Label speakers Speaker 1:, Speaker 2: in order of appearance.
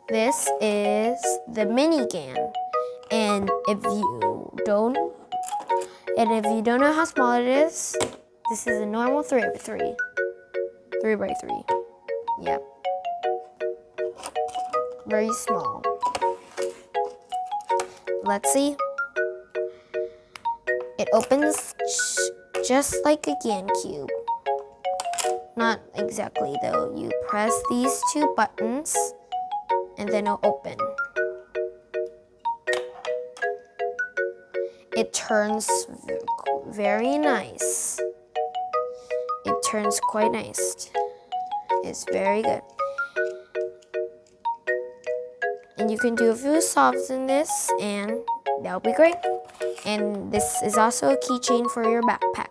Speaker 1: This is the mini GAN. And if you don't know how small it is, this is a normal 3x3. 3x3. Yep. Very small. Let's see. It opens just like a GAN cube. Not exactly though. You press these two buttons and then it'll open. It turns very nice. It turns quite nice. It's very good. And you can do a few solves in this, and that'll be great. And this is also a keychain for your backpack.